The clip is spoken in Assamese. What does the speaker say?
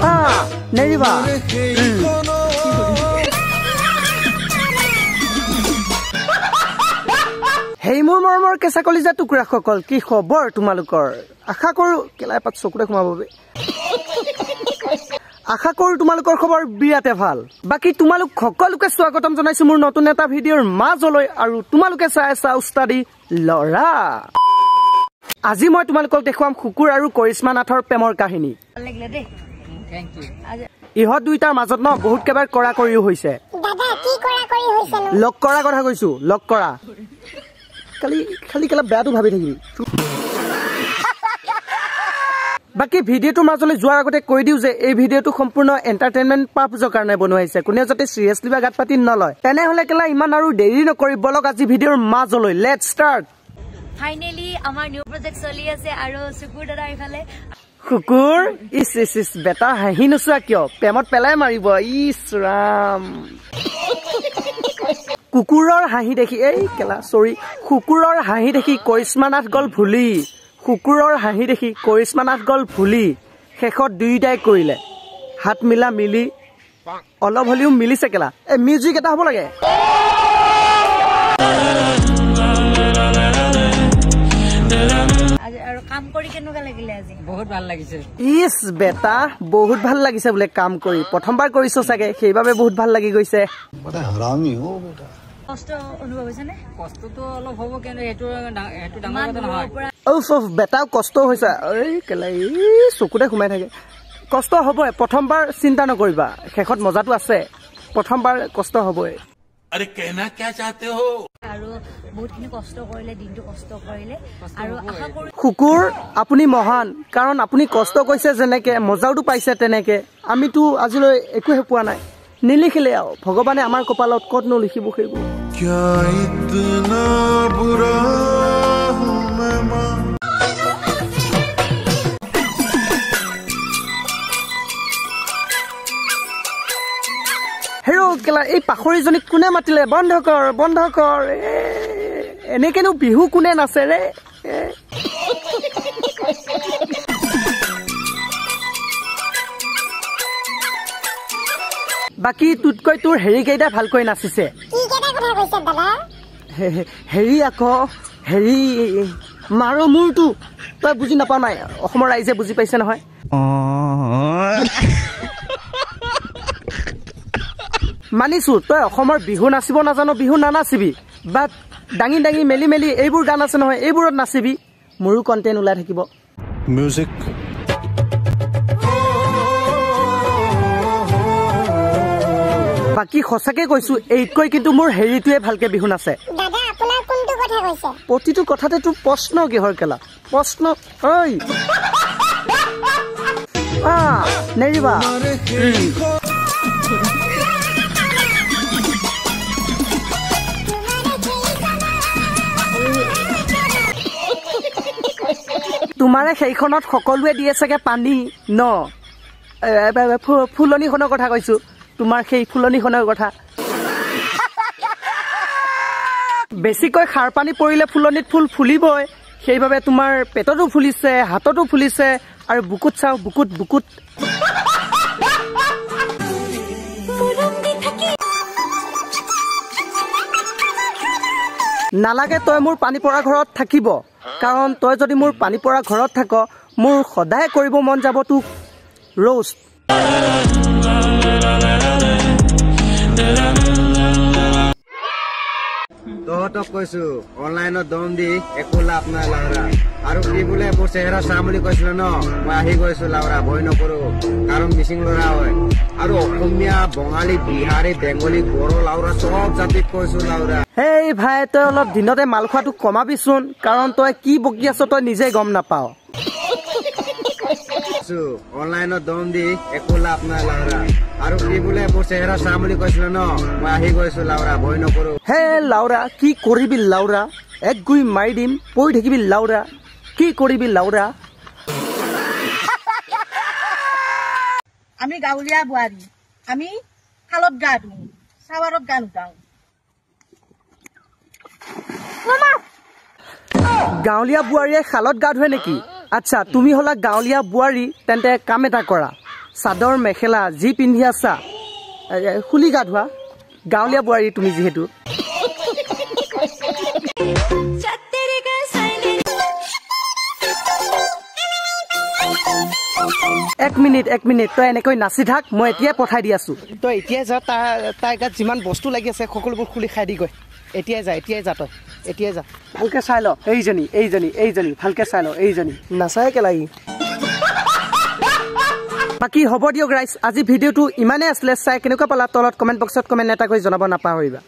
নেৰিবা হেই মোৰ মৰমৰ কেঁচা কলিজা টুকুৰাসকল কি খবৰ তোমালোকৰ আশা কৰো কেলাই পাত চকুৰে সোমাববে আশা কৰো তোমালোকৰ খবৰ বিৰাতে ভাল বাকি তোমালোক সকলোকে স্বাগতম জনাইছো মোৰ নতুন এটা ভিডিঅ'ৰ মাজলৈ আৰু তোমালোকে চাই আছা উস্তাদি লৰা আজি মই তোমালোকক দেখুৱাম কুকুৰ আৰু কৰিশ্মা নাথৰ প্ৰেমৰ কাহিনী ইহঁত দুইটাৰ মাজত ন বহুত কেবাৰ কৰা কৰিও হৈছে লগ কৰা কথা কৈছো লগ কৰা খালি কেলা বেয়াটো ভাবি থাকিবি বাকি ভিডিঅ'টোৰ মাজলৈ যোৱাৰ আগতে কৈ দিও যে এই ভিডিঅ'টো সম্পূৰ্ণ এন্টাৰটেইনমেন্ট পাৰপজৰ কাৰণে বনোৱা হৈছে কোনে যাতে সিৰিয়াসলি বা গাত পাতি নলয় তেনেহলে কেলা ইমান আৰু দেৰি নকৰি বলক আজি ভিডিঅ'ৰ মাজলৈ লেটস ষ্টাৰ্ট ফাইনালি আমাৰ নিউ প্ৰজেক্ট চলি আছে আৰু সুকুৰ দাদা ইফালে কুকুৰ ইস বেটা হাঁহি নোচোৱা কিয় প্ৰেমত পেলাই মাৰিব ইস ৰাম কুকুৰৰ হাঁহি দেখি এই কেলা সৰি কুকুৰৰ হাঁহি দেখি কৰিশ্মা নাথ গল ভুলি কুকুৰৰ হাঁহি দেখি কৰিশ্মা নাথ গল ভুলি শেষত দুইটাই কৰিলে হাত মিলি অলপ হলিও মিলিছে কেলা এই মিউজিক এটা হ'ব লাগে কাম কৰি কেনেকুৱা লাগিলে আজি বহুত ভাল লাগিছে ইস বেটা বহুত ভাল লাগিছে বোলে কাম কৰি প্ৰথমবাৰ কৰিছো চাগে সেইবাবে বহুত ভাল লাগি গৈছে বড়া হাৰামি হো বেটা কষ্ট অনুভৱ হৈছে নে কষ্টটো অলপ হ'ব কিন্তু এটো ডাঙৰ কথা নহয় উফ বেটাও কষ্ট হৈছে এই কেলা চকুতে সোমাই থাকে কষ্ট হ'বই প্ৰথমবাৰ চিন্তা নকৰিবা শেষত মজাটো আছে প্ৰথমবাৰ কষ্ট হ'বই अरे कहना क्या चाहते हो আৰু বহুতখিনি কষ্ট কৰিলে দিনটো কষ্ট কৰিলে আৰু আশা কৰো কুকুৰ আপুনি মহান কাৰণ আপুনি কষ্ট কৰিছে যেনেকে মজাওটো পাইছে তেনেকে আমিতো আজিলৈ একোহে পোৱা নাই নিলিখিলে আৰু ভগৱানে আমাৰ কপালত কতনো লিখিব সেইবোৰ क्या इतना बुरा हूं मैं मां হেৰো কেলা এই পাখৰিজনীক কোনে মাতিলে বন্ধ কৰ এনেকেনো বিহু কোনে নাচে ৰে বাকি তুতকৈ তোৰ হেৰি কেইটা ভালকৈ নাচিছে হেৰি আকৌ হেৰি মাৰো মোৰটো তই বুজি নাপাও নাই অসমৰ ৰাইজে বুজি পাইছে নহয় মানিছো তই অসমৰ বিহু নাচিব নাজানো বিহু নানাচিবি বাট ডাঙি মেলি এইবোৰ গান আছে নহয় এইবোৰত নাচিবি মোৰো কন্টেন্ট ওলাই থাকিব মিউজিক বাকি সঁচাকে কৈছো এইতকৈ কিন্তু মোৰ হেৰিটোৱে ভালকে বিহু নাচে দাদা আপোনাৰ কোনটো কথা কৈছে প্ৰতিটো কথাতে তোৰ প্ৰশ্ন কিহৰ কেলা প্ৰশ্ন ঐ নেৰিবা তোমাৰে সেইখনত সকলোৱে দিয়ে চাগে পানী ন ফুলনিখনৰ কথা কৈছো তোমাৰ সেই ফুলনিখনৰ কথা বেছিকৈ সাৰ পানী পৰিলে ফুলনিত ফুল ফুলিবই সেইবাবে তোমাৰ পেটতো ফুলিছে হাততো ফুলিছে আৰু বুকুত চাও বুকুত নালাগে তই মোৰ পানী পৰা ঘৰত থাকিব কাৰণ তই যদি মোৰ পানী পৰা ঘৰত থাক মোৰ সদায় কৰিব মন যাব তোক ৰোষ্ট তহঁতক কৈছো অনলাইনত দম দি একো লাভ নাই লাউৰা আৰু কি বোলে মোৰ চেহেৰা চাম বুলি কৈছিল ন মই আহি গৈছো লাউৰা ভয় নকৰো কাৰণ মিচিং ল'ৰা হয় আৰু অসমীয়া বঙালী বিহাৰী বেংগলী বড়ো লাউৰা চব জাতিক কৈছো লাউৰা হেই ভাই তই অলপ দিনতে মাল খোৱাটো কমাবিচোন কাৰণ তই কি বকি আছ তই নিজে গম নাপাও অনলাইনত দম দি একো লাভ নাই লাউৰা আৰু কি বোলে মোৰ চেহেৰা চাম বুলি কৈছিল ন মই আহি গৈছো লাউৰা ভয় নকৰো হে লাউৰা কি কৰিবি লাউৰা এক গুই মাৰি দিম পৰি থাকিবি লাউৰা কি কৰিবি লাউৰা আমি গাঁৱলীয়া বোৱাৰী আমি খালত গা ধুওঁ চাৱাৰত গান গাওঁ গাঁৱলীয়া বোৱাৰীয়ে খালত গা ধুৱে নেকি আচ্ছা তুমি হলা গাঁৱলীয়া বোৱাৰী তেন্তে কাম এটা কৰা চাদৰ মেখেলা যি পিন্ধি আছা খুলি গা ধোৱা গাঁৱলীয়া বোৱাৰী তুমি যিহেতু 1 মিনিট তই এনেকৈ নাচি থাক মই এতিয়াই পঠাই দি আছো তই এতিয়াই যা তাই গাত যিমান বস্তু লাগি আছে সকলোবোৰ খুলি খাই দি গৈ এতিয়াই যা তই এতিয়াই যা ভালকে চাই ল এইজনী ভালকে চাই ল এইজনী নাচায় কেলাই বাকি হ'ব দিয়ক গাইজ আজি ভিডিঅ'টো ইমানেই আছিলে চাই কেনেকুৱা পালা তলত কমেণ্ট বক্সত কমেণ্ট এটা কৰি জনাব নাপাহৰিবা